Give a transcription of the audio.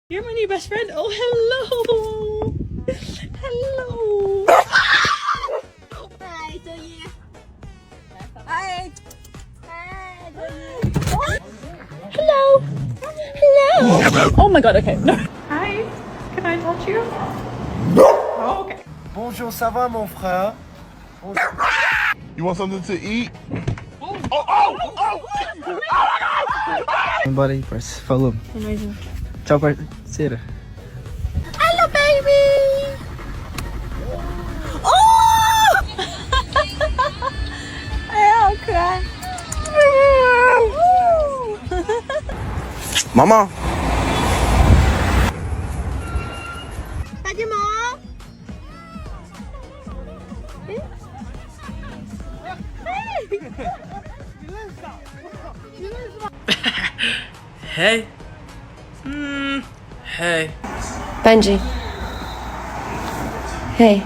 You're my new best friend. Oh, hello. Hello. Hi, Toya. Hi. Hi, Hello. Hello. Oh my god, okay. No. Hi. Can I touch you? Oh, okay. Bonjour, ça va mon frère? You want something to eat? Buddy, follow. Amazing. Ciao parceiro. Hello, baby. Oh! I'll cry. Mama. Tadi mo. Hey. Hey. Benji. Hey.